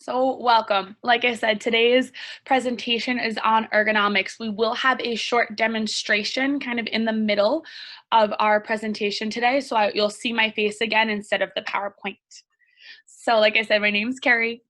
So, welcome. Like I said, today's presentation is on ergonomics. We will have a short demonstration kind of in the middle of our presentation today. So, you'll see my face again instead of the PowerPoint. So, like I said, my name's Carrie.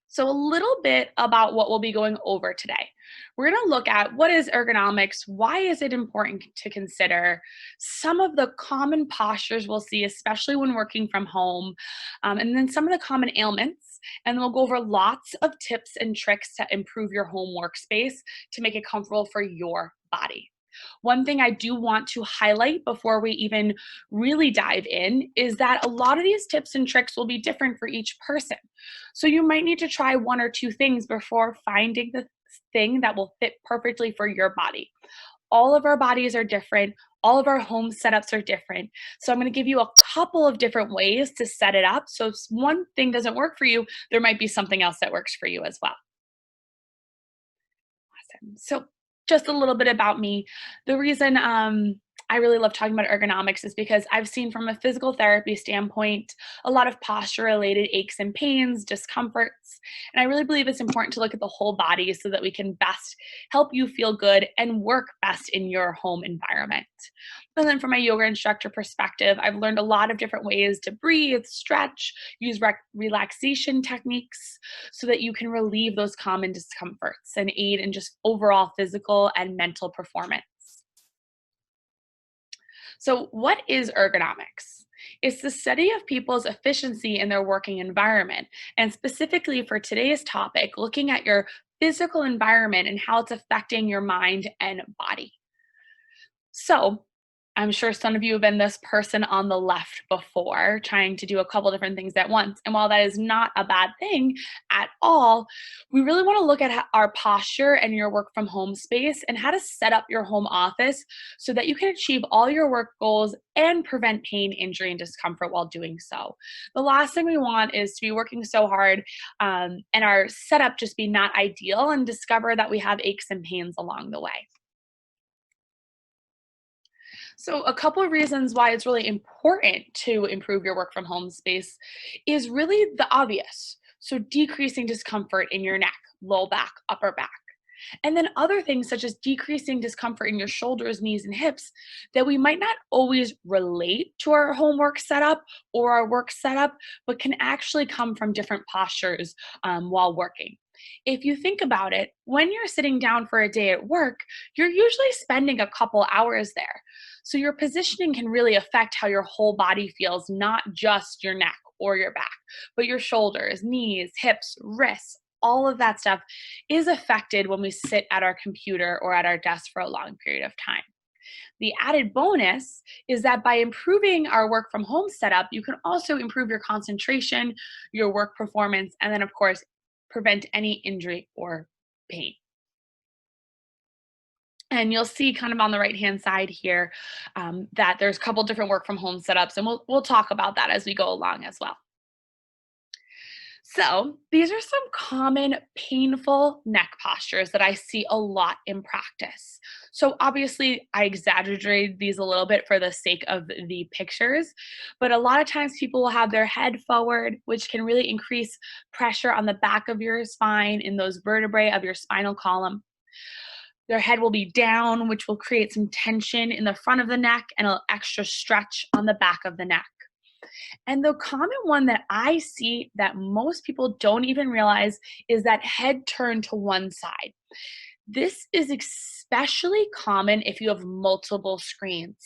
So, a little bit about what we'll be going over today. We're going to look at what is ergonomics, why is it important to consider, some of the common postures we'll see, especially when working from home, and then some of the common ailments. And then we'll go over lots of tips and tricks to improve your home workspace to make it comfortable for your body. One thing I do want to highlight before we even really dive in is that a lot of these tips and tricks will be different for each person. So you might need to try one or two things before finding the thing that will fit perfectly for your body. All of our bodies are different. All of our home setups are different. So I'm going to give you a couple of different ways to set it up. So if one thing doesn't work for you, there might be something else that works for you as well. Awesome. So just a little bit about me. The reason I really love talking about ergonomics is because I've seen from a physical therapy standpoint a lot of posture related aches and pains, discomforts, and I really believe it's important to look at the whole body so that we can best help you feel good and work best in your home environment. And then from a yoga instructor perspective, I've learned a lot of different ways to breathe, stretch, use relaxation techniques so that you can relieve those common discomforts and aid in just overall physical and mental performance. So, what is ergonomics? It's the study of people's efficiency in their working environment, and specifically for today's topic, looking at your physical environment and how it's affecting your mind and body. So, I'm sure some of you have been this person on the left before, trying to do a couple different things at once. And while that is not a bad thing at all, we really want to look at our posture and your work from home space and how to set up your home office so that you can achieve all your work goals and prevent pain, injury, and discomfort while doing so. The last thing we want is to be working so hard and our setup just be not ideal and discover that we have aches and pains along the way. So, a couple of reasons why it's really important to improve your work from home space is really the obvious. So, decreasing discomfort in your neck, low back, upper back. And then other things such as decreasing discomfort in your shoulders, knees, and hips that we might not always relate to our homework setup or our work setup, but can actually come from different postures while working. If you think about it, when you're sitting down for a day at work, you're usually spending a couple hours there. So your positioning can really affect how your whole body feels, not just your neck or your back, but your shoulders, knees, hips, wrists. All of that stuff is affected when we sit at our computer or at our desk for a long period of time. The added bonus is that by improving our work from home setup, you can also improve your concentration, your work performance, and then, of course, prevent any injury or pain. And you'll see kind of on the right-hand side here that there's a couple different work from home setups, and we'll talk about that as we go along as well. So, these are some common painful neck postures that I see a lot in practice. So, obviously, I exaggerated these a little bit for the sake of the pictures, but a lot of times people will have their head forward, which can really increase pressure on the back of your spine in those vertebrae of your spinal column. Their head will be down, which will create some tension in the front of the neck and an extra stretch on the back of the neck. And the common one that I see that most people don't even realize is that head turn to one side. This is especially common if you have multiple screens.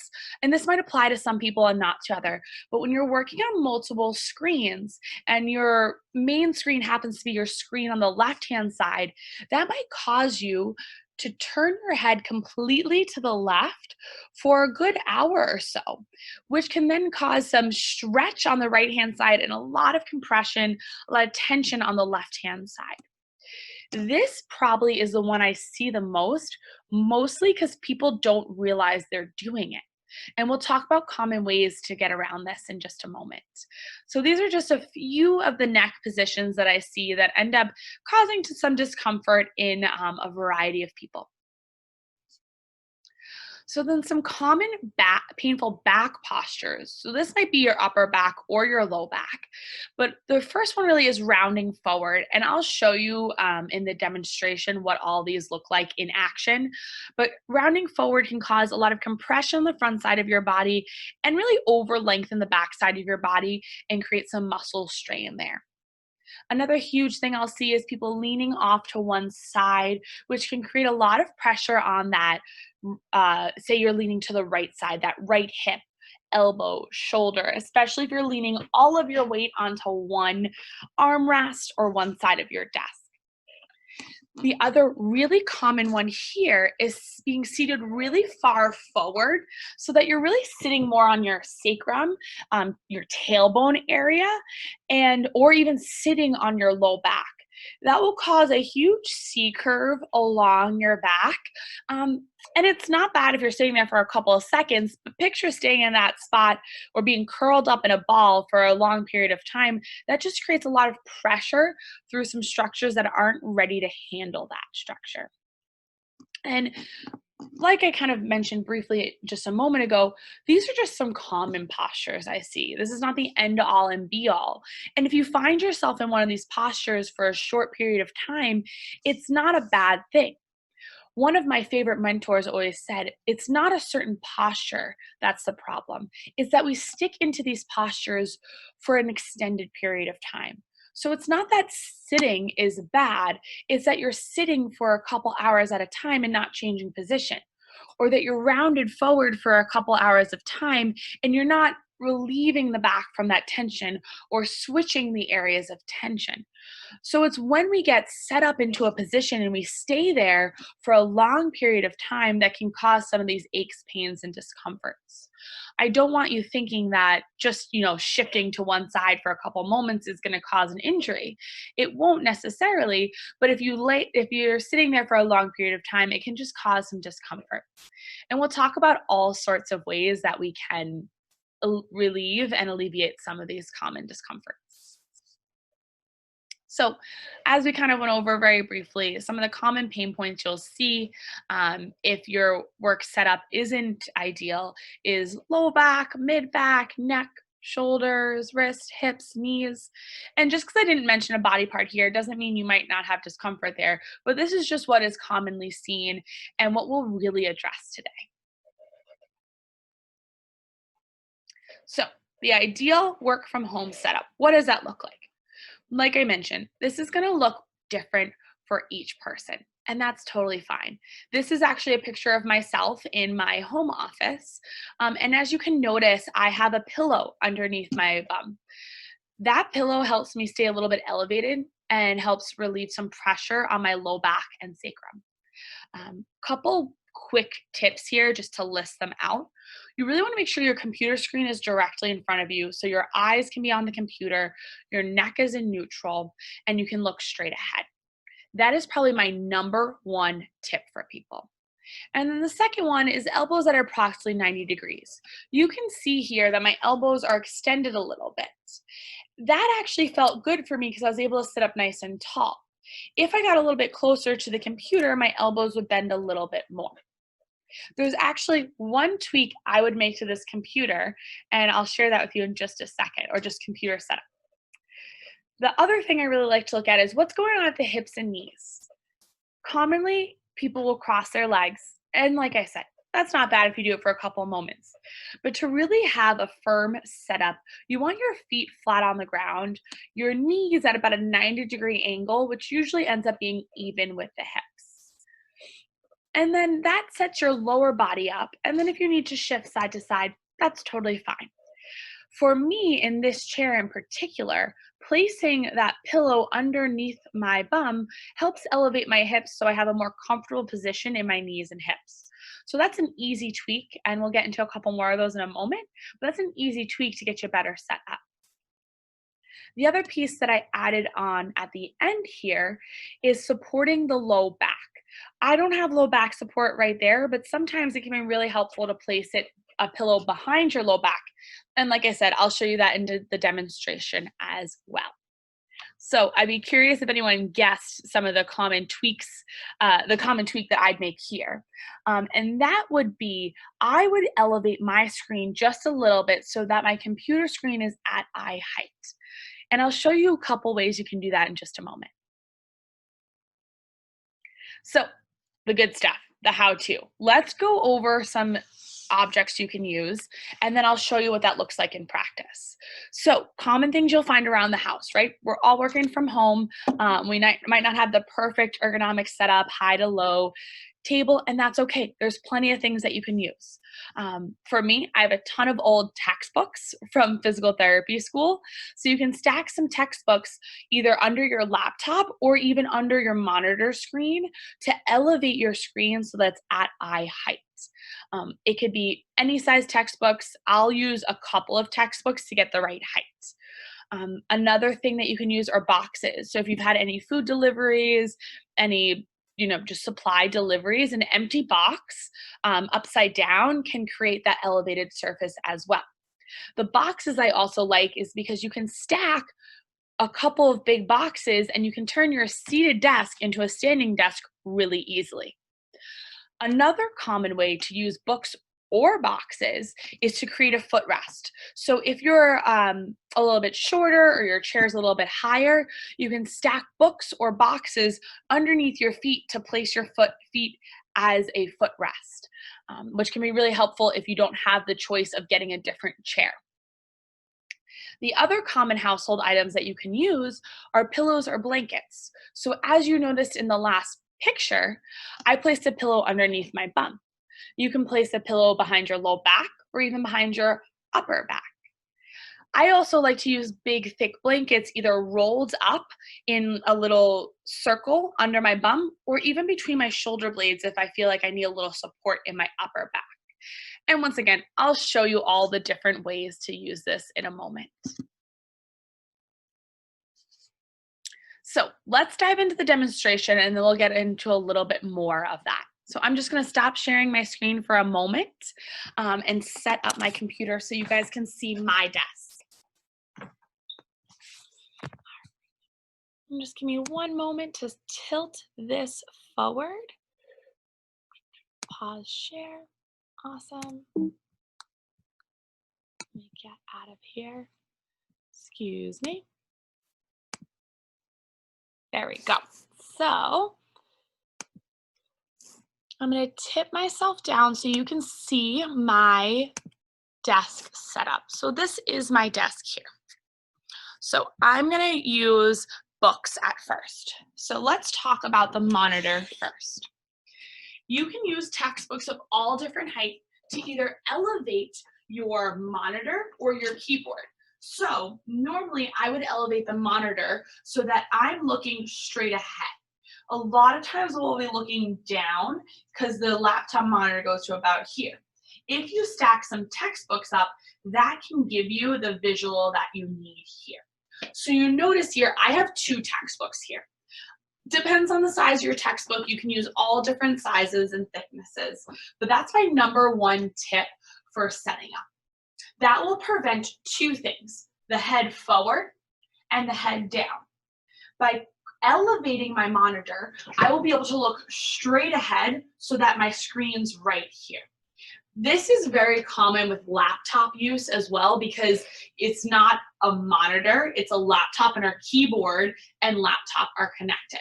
And this might apply to some people and not to other. But when you're working on multiple screens and your main screen happens to be your screen on the left-hand side, that might cause you to turn your head completely to the left for a good hour or so, which can then cause some stretch on the right-hand side and a lot of compression, a lot of tension on the left-hand side. This probably is the one I see the most, mostly because people don't realize they're doing it. And we'll talk about common ways to get around this in just a moment. So these are just a few of the neck positions that I see that end up causing some discomfort in a variety of people. So then some common painful back postures. So this might be your upper back or your low back. But the first one really is rounding forward. And I'll show you in the demonstration what all these look like in action. But rounding forward can cause a lot of compression on the front side of your body and really over lengthen the back side of your body and create some muscle strain there. Another huge thing I'll see is people leaning off to one side, which can create a lot of pressure on that. Say you're leaning to the right side, that right hip, elbow, shoulder, especially if you're leaning all of your weight onto one armrest or one side of your desk. The other really common one here is being seated really far forward so that you're really sitting more on your sacrum, your tailbone area, and or even sitting on your low back. That will cause a huge C curve along your back. And it's not bad if you're sitting there for a couple of seconds, but picture staying in that spot or being curled up in a ball for a long period of time. That just creates a lot of pressure through some structures that aren't ready to handle that structure. And like I kind of mentioned briefly just a moment ago, these are just some common postures I see. This is not the end all and be all. And if you find yourself in one of these postures for a short period of time, it's not a bad thing. One of my favorite mentors always said, it's not a certain posture that's the problem. It's that we stick into these postures for an extended period of time. So it's not that sitting is bad, it's that you're sitting for a couple hours at a time and not changing position, or that you're rounded forward for a couple hours of time and you're not relieving the back from that tension or switching the areas of tension. So it's when we get set up into a position and we stay there for a long period of time that can cause some of these aches, pains, and discomforts. I don't want you thinking that just, shifting to one side for a couple moments is going to cause an injury. It won't necessarily, but if you're sitting there for a long period of time, it can just cause some discomfort. And we'll talk about all sorts of ways that we can relieve and alleviate some of these common discomforts. So, as we kind of went over very briefly, some of the common pain points you'll see if your work setup isn't ideal is low back, mid back, neck, shoulders, wrists, hips, knees. And just because I didn't mention a body part here doesn't mean you might not have discomfort there, but this is just what is commonly seen and what we'll really address today. So, the ideal work from home setup, what does that look like? Like I mentioned, this is going to look different for each person, and that's totally fine. This is actually a picture of myself in my home office. And as you can notice, I have a pillow underneath my bum. That pillow helps me stay a little bit elevated and helps relieve some pressure on my low back and sacrum. Couple quick tips here just to list them out. You really want to make sure your computer screen is directly in front of you so your eyes can be on the computer, your neck is in neutral, and you can look straight ahead. That is probably my number one tip for people. And then the second one is elbows that are approximately 90 degrees. You can see here that my elbows are extended a little bit. That actually felt good for me because I was able to sit up nice and tall. If I got a little bit closer to the computer, my elbows would bend a little bit more. There's actually one tweak I would make to this computer, and I'll share that with you in just a second, or just computer setup. The other thing I really like to look at is what's going on at the hips and knees. Commonly, people will cross their legs, and like I said, that's not bad if you do it for a couple moments. But to really have a firm setup, you want your feet flat on the ground, your knees at about a 90-degree angle, which usually ends up being even with the hips. And then that sets your lower body up. And then if you need to shift side to side, that's totally fine. For me, in this chair in particular, placing that pillow underneath my bum helps elevate my hips so I have a more comfortable position in my knees and hips. So that's an easy tweak, and we'll get into a couple more of those in a moment, but that's an easy tweak to get you better set up. The other piece that I added on at the end here is supporting the low back. I don't have low back support right there, but sometimes it can be really helpful to place a pillow behind your low back. And like I said, I'll show you that in the demonstration as well. So I'd be curious if anyone guessed some of the common tweaks, the common tweak that I'd make here. And that would be I would elevate my screen just a little bit so that my computer screen is at eye height. And I'll show you a couple ways you can do that in just a moment. So the good stuff, the how to. Let's go over some objects you can use, and then I'll show you what that looks like in practice. So, common things you'll find around the house, right? We're all working from home. We might not have the perfect ergonomics setup, high to low table, and that's okay. There's plenty of things that you can use. For me, I have a ton of old textbooks from physical therapy school. So you can stack some textbooks either under your laptop or even under your monitor screen to elevate your screen so that's at eye height. It could be any size textbooks. I'll use a couple of textbooks to get the right height. Another thing that you can use are boxes. So if you've had any food deliveries, any just supply deliveries, an empty box upside down can create that elevated surface as well. The boxes I also like is because you can stack a couple of big boxes and you can turn your seated desk into a standing desk really easily. Another common way to use books or boxes is to create a footrest. So if you're a little bit shorter or your chair is a little bit higher, you can stack books or boxes underneath your feet to place your feet as a footrest, which can be really helpful if you don't have the choice of getting a different chair. The other common household items that you can use are pillows or blankets. So as you noticed in the last picture, I placed a pillow underneath my bum. You can place a pillow behind your low back or even behind your upper back. I also like to use big, thick blankets either rolled up in a little circle under my bum or even between my shoulder blades if I feel like I need a little support in my upper back. And once again, I'll show you all the different ways to use this in a moment. So let's dive into the demonstration and then we'll get into a little bit more of that. So I'm just going to stop sharing my screen for a moment and set up my computer so you guys can see my desk. And just give me one moment to tilt this forward. Pause share. Awesome. Let me get out of here. Excuse me. There we go. So I'm going to tip myself down so you can see my desk setup. So this is my desk here. So I'm going to use books at first. So let's talk about the monitor first. You can use textbooks of all different heights to either elevate your monitor or your keyboard. So normally I would elevate the monitor so that I'm looking straight ahead. A lot of times we'll be looking down because the laptop monitor goes to about here. If you stack some textbooks up, that can give you the visual that you need here. So you notice here, I have 2 textbooks here. Depends on the size of your textbook. You can use all different sizes and thicknesses, but that's my number 1 tip for setting up. That will prevent 2 things, the head forward and the head down. By elevating my monitor, I will be able to look straight ahead so that my screen's right here. This is very common with laptop use as well because it's not a monitor, it's a laptop and our keyboard and laptop are connected.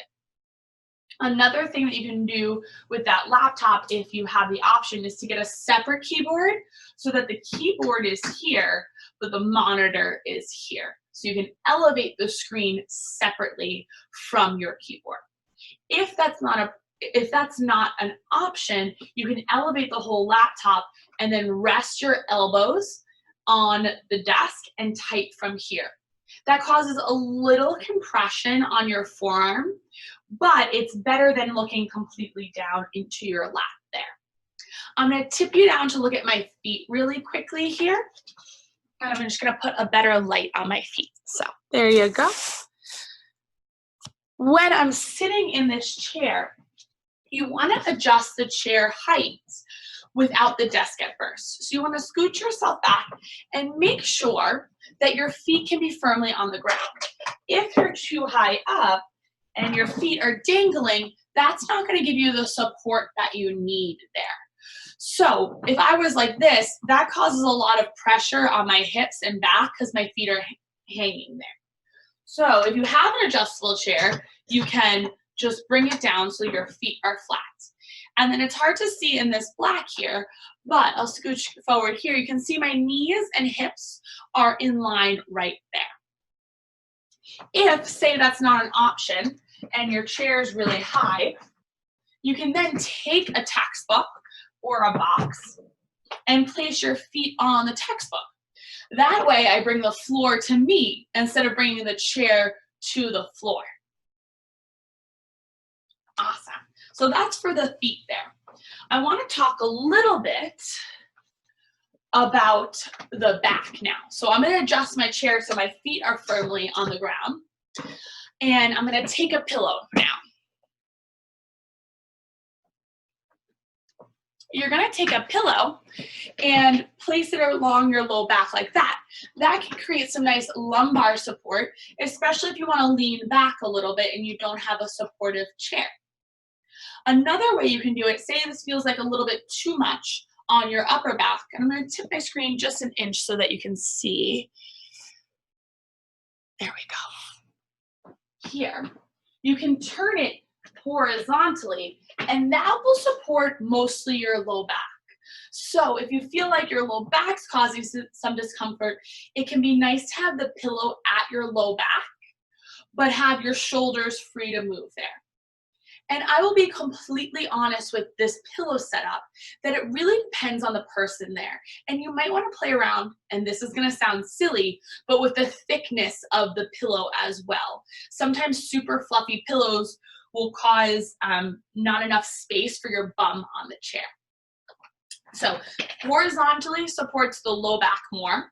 Another thing that you can do with that laptop, if you have the option, is to get a separate keyboard so that the keyboard is here, but the monitor is here. So you can elevate the screen separately from your keyboard. If that's not an option, you can elevate the whole laptop and then rest your elbows on the desk and type from here. That causes a little compression on your forearm, but it's better than looking completely down into your lap there. I'm going to tip you down to look at my feet really quickly here. And I'm just going to put a better light on my feet. So there you go. When I'm sitting in this chair, you want to adjust the chair height without the desk at first. So you want to scoot yourself back and make sure that your feet can be firmly on the ground. If you're too high up and your feet are dangling, that's not going to give you the support that you need there. So if I was like this, that causes a lot of pressure on my hips and back because my feet are hanging there. So if you have an adjustable chair, you can just bring it down so your feet are flat. And then it's hard to see in this black here, but I'll scooch forward here. You can see my knees and hips are in line right there. If, say, that's not an option and your chair is really high, you can then take a textbook or a box and place your feet on the textbook. That way I bring the floor to me instead of bringing the chair to the floor. Awesome. So that's for the feet there. I want to talk a little bit about the back now. So I'm going to adjust my chair so my feet are firmly on the ground. And I'm going to take a pillow now. You're going to take a pillow and place it along your low back like that. That can create some nice lumbar support, especially if you want to lean back a little bit and you don't have a supportive chair. Another way you can do it, say this feels like a little bit too much on your upper back, and I'm going to tip my screen just an inch so that you can see. There we go. Here, you can turn it horizontally, and that will support mostly your low back. So if you feel like your low back's causing some discomfort, it can be nice to have the pillow at your low back, but have your shoulders free to move there. And I will be completely honest with this pillow setup that it really depends on the person there. And you might want to play around, and this is going to sound silly, but with the thickness of the pillow as well. Sometimes super fluffy pillows will cause not enough space for your bum on the chair. So horizontally supports the low back more.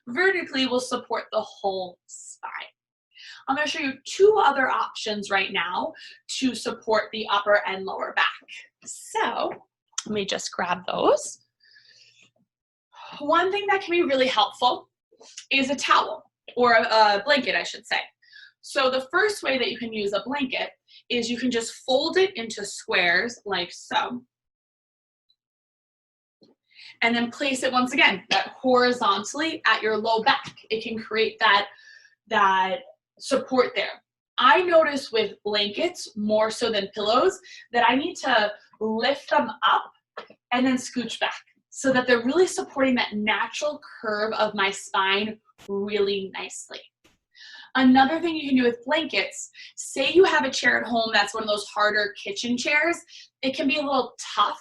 Vertically will support the whole spine. I'm going to show you two other options right now to support the upper and lower back. So let me just grab those. One thing that can be really helpful is a towel, or a blanket, I should say. So the first way that you can use a blanket is you can just fold it into squares like so. And then place it once again, that horizontally at your low back. It can create that support there. I notice with blankets more so than pillows that I need to lift them up and then scooch back so that they're really supporting that natural curve of my spine really nicely. Another thing you can do with blankets, say you have a chair at home that's one of those harder kitchen chairs, it can be a little tough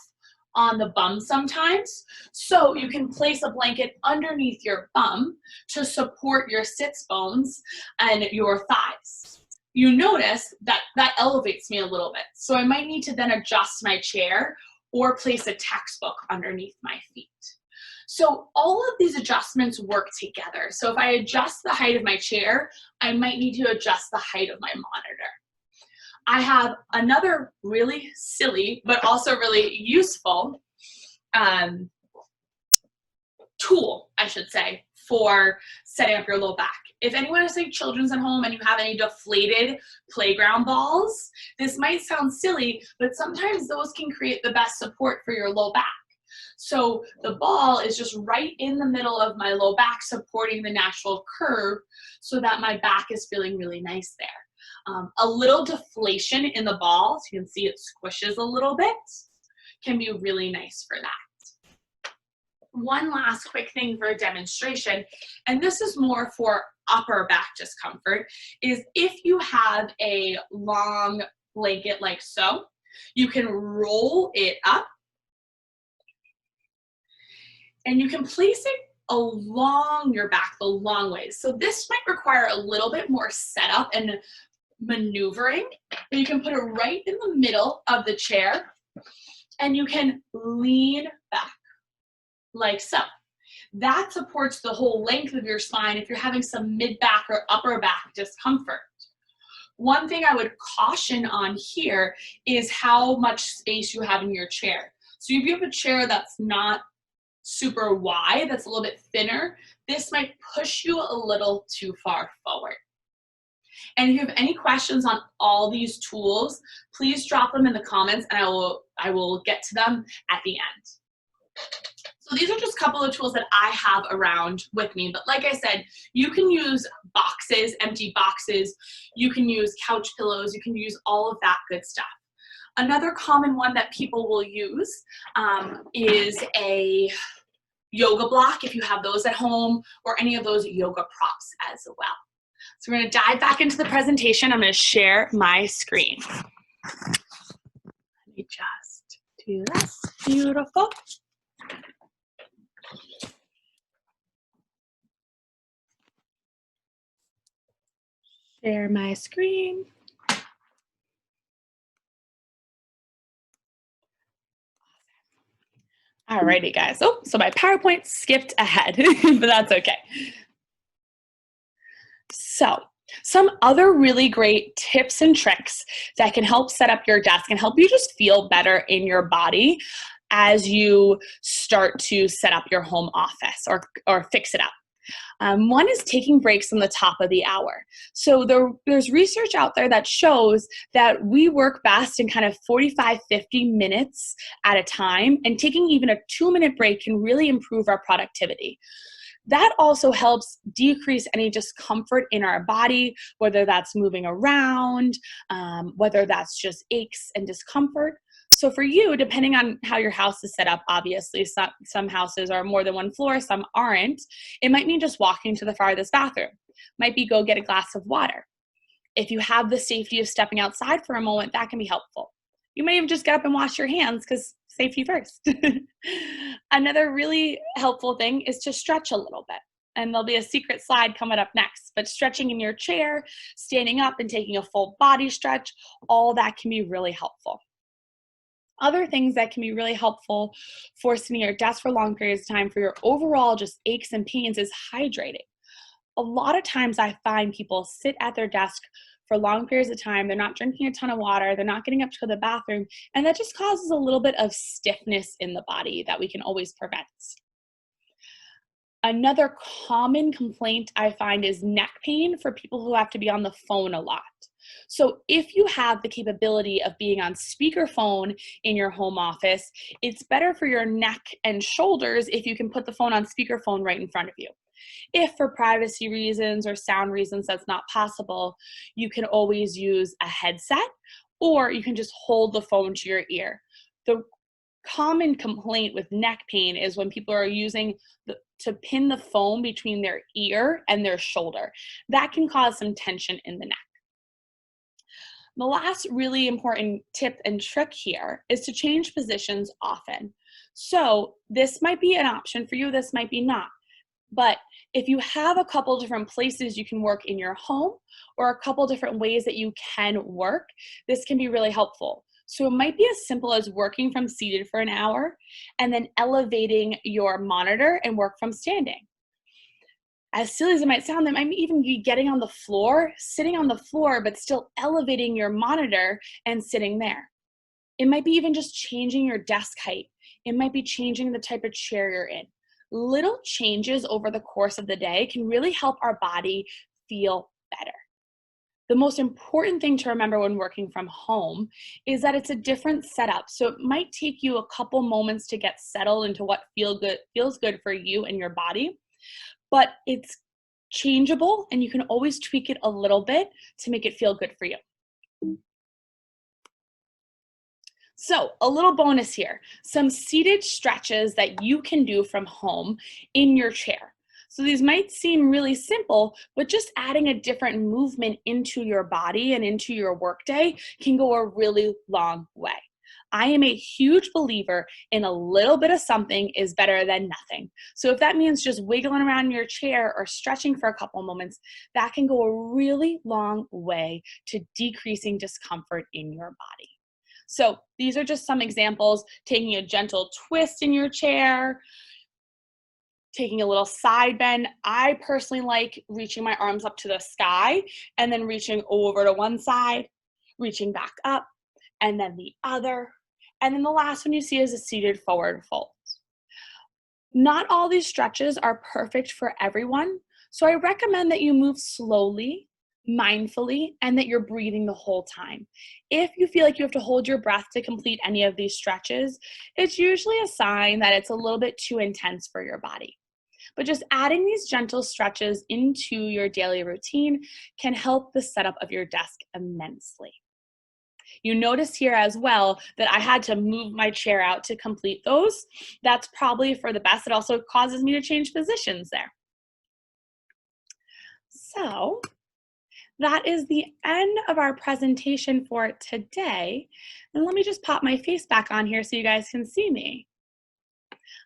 on the bum sometimes. So you can place a blanket underneath your bum to support your sits bones and your thighs. You notice that that elevates me a little bit. So I might need to then adjust my chair or place a textbook underneath my feet. So all of these adjustments work together. So if I adjust the height of my chair, I might need to adjust the height of my monitor. I have another really silly, but also really useful tool, I should say, for setting up your low back. If anyone has like children's at home and you have any deflated playground balls, this might sound silly, but sometimes those can create the best support for your low back. So the ball is just right in the middle of my low back, supporting the natural curve so that my back is feeling really nice there. A little deflation in the ball, so you can see it squishes a little bit, can be really nice for that. One last quick thing for a demonstration, and this is more for upper back discomfort, is if you have a long blanket like so, you can roll it up and you can place it along your back the long ways. So this might require a little bit more setup and maneuvering, but you can put it right in the middle of the chair and you can lean back like so. That supports the whole length of your spine if you're having some mid-back or upper back discomfort. One thing I would caution on here is how much space you have in your chair. So if you have a chair that's not super wide, that's a little bit thinner, this might push you a little too far forward. And if you have any questions on all these tools, please drop them in the comments and I will get to them at the end. So these are just a couple of tools that I have around with me. But like I said, you can use boxes, empty boxes. You can use couch pillows. You can use all of that good stuff. Another common one that people will use is a yoga block, if you have those at home, or any of those yoga props as well. So we're going to dive back into the presentation. I'm going to share my screen. Let me just do this. Beautiful. Share my screen. Alrighty, guys. Oh, so my PowerPoint skipped ahead, but that's okay. So, some other really great tips and tricks that can help set up your desk and help you just feel better in your body as you start to set up your home office or fix it up. One is taking breaks on the top of the hour. So there's research out there that shows that we work best in kind of 45, 50 minutes at a time, and taking even a 2-minute break can really improve our productivity. That also helps decrease any discomfort in our body, whether that's moving around, whether that's just aches and discomfort. So for you, depending on how your house is set up, obviously some houses are more than one floor, some aren't. It might mean just walking to the farthest bathroom. Might be go get a glass of water. If you have the safety of stepping outside for a moment, that can be helpful. You may even just get up and wash your hands because safety first. Another really helpful thing is to stretch a little bit. And there'll be a secret slide coming up next, but stretching in your chair, standing up and taking a full body stretch, all that can be really helpful. Other things that can be really helpful for sitting at your desk for long periods of time for your overall just aches and pains is hydrating. A lot of times I find people sit at their desk for long periods of time, they're not drinking a ton of water, they're not getting up to the bathroom, and that just causes a little bit of stiffness in the body that we can always prevent. Another common complaint I find is neck pain for people who have to be on the phone a lot. So if you have the capability of being on speakerphone in your home office, it's better for your neck and shoulders if you can put the phone on speakerphone right in front of you. If for privacy reasons or sound reasons that's not possible, you can always use a headset, or you can just hold the phone to your ear. The common complaint with neck pain is when people are using to pin the phone between their ear and their shoulder. That can cause some tension in the neck. The last really important tip and trick here is to change positions often. So this might be an option for you, this might be not. But if you have a couple different places you can work in your home, or a couple different ways that you can work, this can be really helpful. So it might be as simple as working from seated for an hour and then elevating your monitor and work from standing. As silly as it might sound, that might even be getting on the floor, sitting on the floor, but still elevating your monitor and sitting there. It might be even just changing your desk height. It might be changing the type of chair you're in. Little changes over the course of the day can really help our body feel better. The most important thing to remember when working from home is that it's a different setup. So it might take you a couple moments to get settled into what feels good for you and your body, but it's changeable and you can always tweak it a little bit to make it feel good for you. So a little bonus here, some seated stretches that you can do from home in your chair. So these might seem really simple, but just adding a different movement into your body and into your workday can go a really long way. I am a huge believer in a little bit of something is better than nothing. So if that means just wiggling around in your chair or stretching for a couple moments, that can go a really long way to decreasing discomfort in your body. So these are just some examples, taking a gentle twist in your chair, taking a little side bend. I personally like reaching my arms up to the sky and then reaching over to one side, reaching back up, and then the other. And then the last one you see is a seated forward fold. Not all these stretches are perfect for everyone, so I recommend that you move slowly, mindfully, and that you're breathing the whole time. If you feel like you have to hold your breath to complete any of these stretches, it's usually a sign that it's a little bit too intense for your body. But just adding these gentle stretches into your daily routine can help the setup of your desk immensely. You notice here as well that I had to move my chair out to complete those. That's probably for the best. It also causes me to change positions there. So that is the end of our presentation for today. And let me just pop my face back on here so you guys can see me.